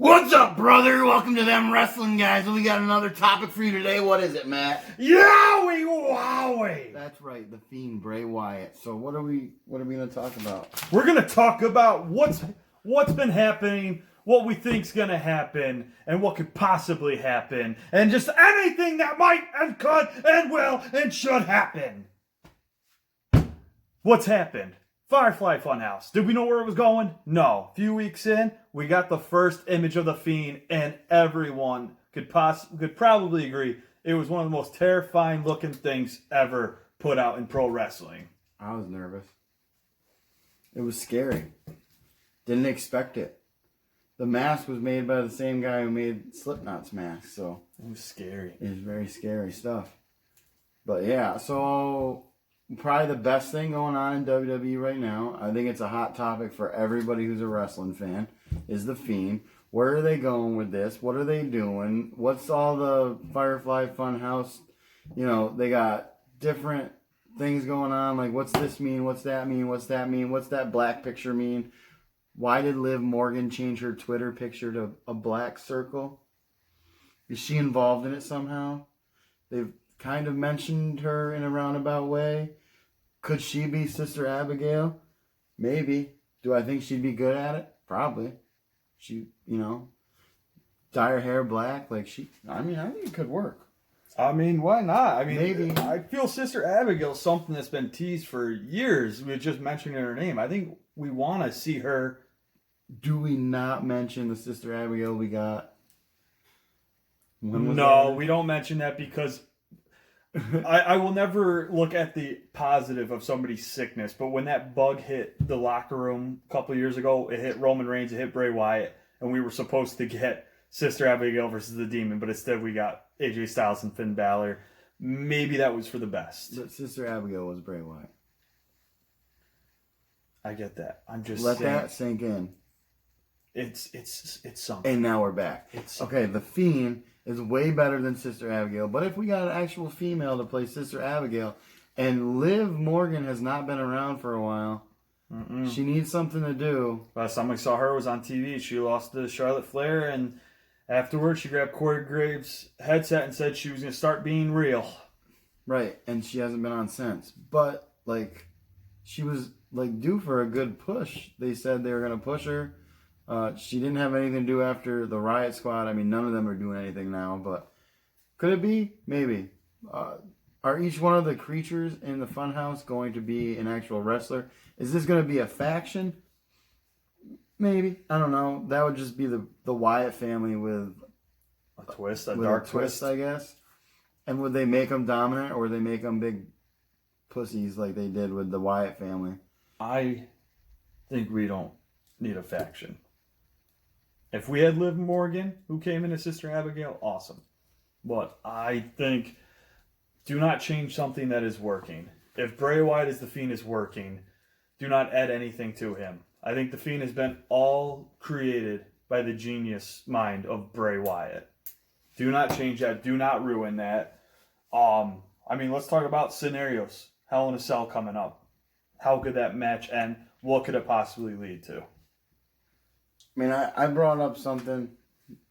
What's up, brother? Welcome to Them Wrestling Guys. We got another topic for you today. What is it, Matt? Yowie wowie! That's right, the Fiend, Bray Wyatt. So what are we going to talk about? We're going to talk about what's been happening, what we think's going to happen, and what could possibly happen, and just anything that might and could and will and should happen. What's happened? Firefly Funhouse. Did we know where it was going? No. A few weeks in, we got the first image of the Fiend, and everyone could probably agree it was one of the most terrifying looking things ever put out in pro wrestling. I was nervous. It was scary. Didn't expect it. The mask was made by the same guy who made Slipknot's mask, so it was scary. It was very scary stuff. But yeah, so probably the best thing going on in WWE right now, I think it's a hot topic for everybody who's a wrestling fan, is the Fiend. Where are they going with this? What are they doing? What's all the Firefly Funhouse? You know, they got different things going on. Like, what's this mean? What's that mean? What's that mean? What's that black picture mean? Why did Liv Morgan change her Twitter picture to a black circle? Is she involved in it somehow? They've kind of mentioned her in a roundabout way. Could she be Sister Abigail? Maybe. Do I think she'd be good at it? Probably. She, dye her hair black. I think it could work. I mean, why not? Maybe. I feel Sister Abigail's something that's been teased for years. We were just mentioning her name. I think we want to see her. Do we not mention the Sister Abigail we got? No, we don't mention that because I will never look at the positive of somebody's sickness, but when that bug hit the locker room a couple of years ago, it hit Roman Reigns, it hit Bray Wyatt, and we were supposed to get Sister Abigail versus the Demon, but instead we got AJ Styles and Finn Balor. Maybe that was for the best. But Sister Abigail was Bray Wyatt. I get that. I'm just Let saying, that sink in. It's something. And now we're back. Okay, the Fiend is way better than Sister Abigail. But if we got an actual female to play Sister Abigail, and Liv Morgan has not been around for a while, she needs something to do. Last time we saw her was on TV. She lost to Charlotte Flair, and afterwards she grabbed Corey Graves' headset and said she was going to start being real. Right, and she hasn't been on since. But, she was, due for a good push. They said they were going to push her. She didn't have anything to do after the Riot Squad. I mean, none of them are doing anything now, but could it be? Maybe. Are each one of the creatures in the Funhouse going to be an actual wrestler? Is this going to be a faction? Maybe. I don't know. That would just be the Wyatt family with a twist, a dark twist, I guess. And would they make them dominant, or would they make them big pussies like they did with the Wyatt family? I think we don't need a faction. If we had Liv Morgan, who came in as Sister Abigail, awesome. But I think do not change something that is working. If Bray Wyatt as the Fiend is working, do not add anything to him. I think the Fiend has been all created by the genius mind of Bray Wyatt. Do not change that. Do not ruin that. Let's talk about scenarios. Hell in a Cell coming up. How could that match end? What could it possibly lead to? I brought up something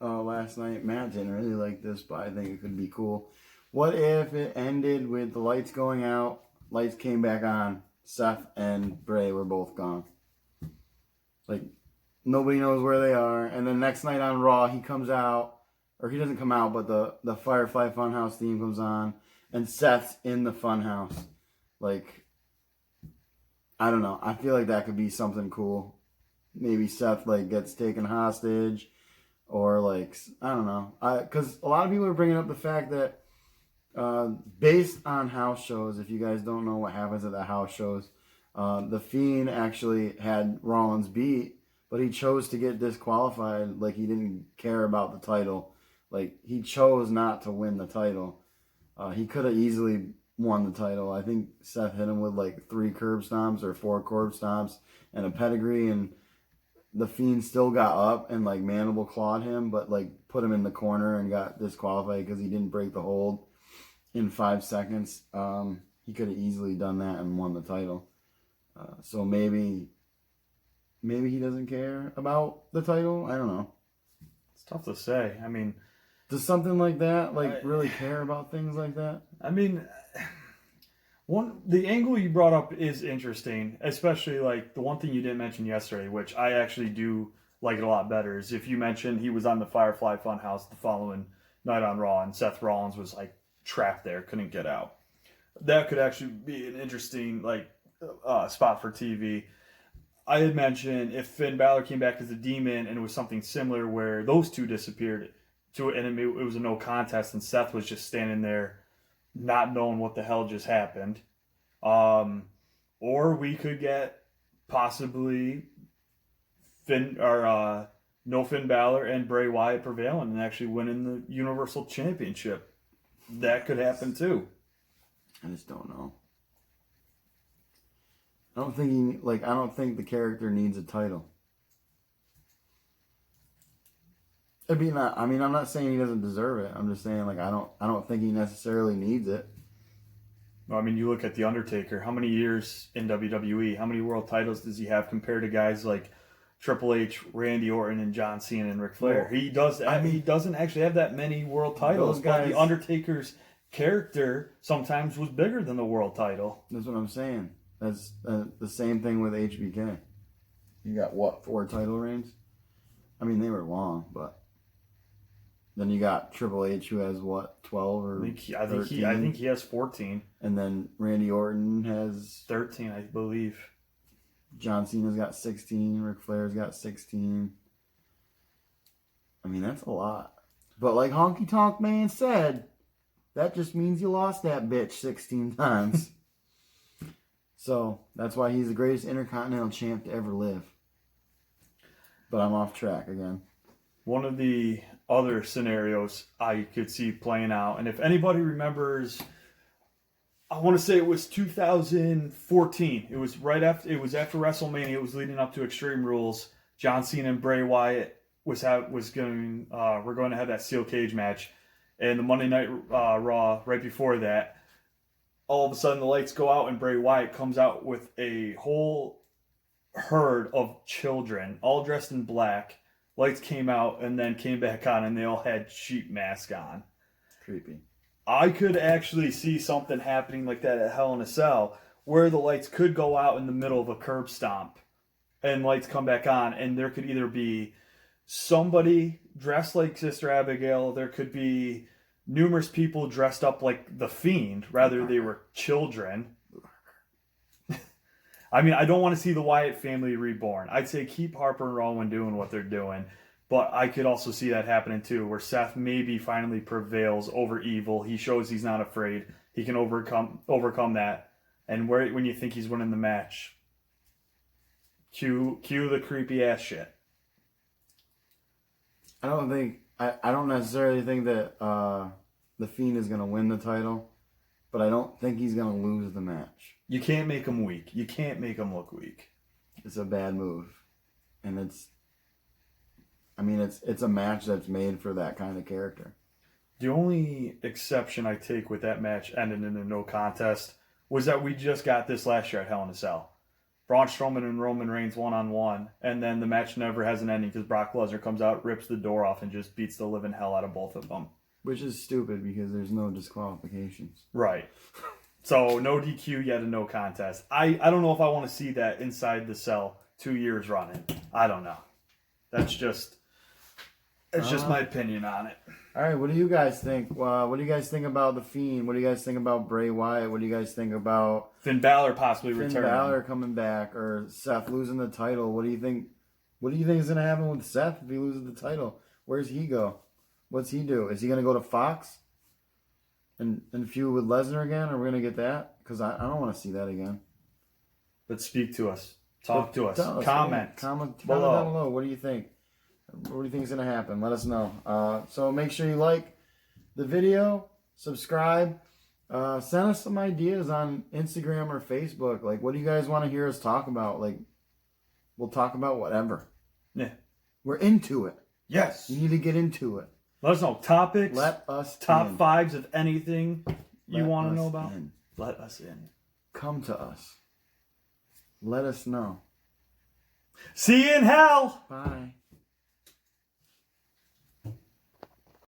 last night. Matt didn't really like this, but I think it could be cool. What if it ended with the lights going out, lights came back on, Seth and Bray were both gone? Nobody knows where they are, and then next night on Raw, he comes out, or he doesn't come out, but the Firefly Funhouse theme comes on, and Seth's in the Funhouse. I don't know. I feel like that could be something cool. Maybe Seth gets taken hostage, or I don't know. Because a lot of people are bringing up the fact that based on house shows, if you guys don't know what happens at the house shows, the Fiend actually had Rollins beat, but he chose to get disqualified. He didn't care about the title. He chose not to win the title. He could have easily won the title. I think Seth hit him with 3 curb stomps or 4 curb stomps and a pedigree, and the Fiend still got up and mandible clawed him, but put him in the corner and got disqualified because he didn't break the hold in 5 seconds. He could have easily done that and won the title. So maybe he doesn't care about the title. I don't know. Tough to say. I mean, does something like that really care about things like that? I mean, the angle you brought up is interesting, especially like the one thing you didn't mention yesterday, which I actually do like it a lot better, is if you mentioned he was on the Firefly Funhouse the following night on Raw and Seth Rollins was like trapped there, couldn't get out. That could actually be an interesting spot for TV. I had mentioned if Finn Balor came back as a demon and it was something similar where those two disappeared to it and it was a no contest and Seth was just standing there not knowing what the hell just happened. Or we could get possibly Finn Balor and Bray Wyatt prevailing and actually winning the Universal Championship. That could happen too. I just don't know. I don't think the character needs a title. I'm not saying he doesn't deserve it. I'm just saying I don't think he necessarily needs it. I mean, you look at The Undertaker. How many years in WWE? How many world titles does he have compared to guys like Triple H, Randy Orton, and John Cena and Ric Flair? Well, he doesn't actually have that many world titles. But The Undertaker's character sometimes was bigger than the world title. That's what I'm saying. That's the same thing with HBK. You got 4 title reigns? I mean, they were long, but then you got Triple H, who has 12 or 13? I think he has 14. And then Randy Orton has 13, I believe. John Cena's got 16. Ric Flair's got 16. I mean, that's a lot. But like Honky Tonk Man said, that just means you lost that bitch 16 times. So that's why he's the greatest Intercontinental champ to ever live. But I'm off track again. One of the other scenarios I could see playing out, and if anybody remembers, I want to say it was 2014. It was after WrestleMania. It was leading up to Extreme Rules. John Cena and Bray Wyatt we're going to have that steel cage match, and the Monday Night Raw right before that. All of a sudden, the lights go out, and Bray Wyatt comes out with a whole herd of children, all dressed in black. Lights came out and then came back on, and they all had sheep masks on. Creepy. I could actually see something happening like that at Hell in a Cell, where the lights could go out in the middle of a curb stomp, and lights come back on, and there could either be somebody dressed like Sister Abigail, there could be numerous people dressed up like the Fiend, rather they were children. I mean, I don't want to see the Wyatt family reborn. I'd say keep Harper and Rowan doing what they're doing. But I could also see that happening too, where Seth maybe finally prevails over evil. He shows he's not afraid. He can overcome that. And when you think he's winning the match, cue the creepy ass shit. I don't necessarily think that the Fiend is going to win the title, but I don't think he's going to lose the match. You can't make him weak. You can't make him look weak. It's a bad move. And it's a match that's made for that kind of character. The only exception I take with that match ending in a no contest was that we just got this last year at Hell in a Cell. Braun Strowman and Roman Reigns 1-on-1, and then the match never has an ending because Brock Lesnar comes out, rips the door off, and just beats the living hell out of both of them. Which is stupid because there's no disqualifications. Right. So no DQ, yet a no contest. I don't know if I want to see that inside the cell 2 years running. I don't know. That's just my opinion on it. All right, what do you guys think? What do you guys think about The Fiend? What do you guys think about Bray Wyatt? What do you guys think about Finn Balor possibly returning? Finn Balor coming back, or Seth losing the title? What do you think? What do you think is going to happen with Seth if he loses the title? Where's he go? What's he do? Is he going to go to Fox and feud with Lesnar again? Are we going to get that? Because I don't want to see that again. But speak to us. Talk to us. Comment down below. What do you think? What do you think is going to happen? Let us know. So make sure you like the video, subscribe, send us some ideas on Instagram or Facebook. Like, what do you guys want to hear us talk about? Like, we'll talk about whatever. Yeah. We're into it. Yes. You need to get into it. Let us know. Topics. Let us Top in. fives of anything you want to know about. In. Let us in. Come to us. Let us know. See you in hell. Bye.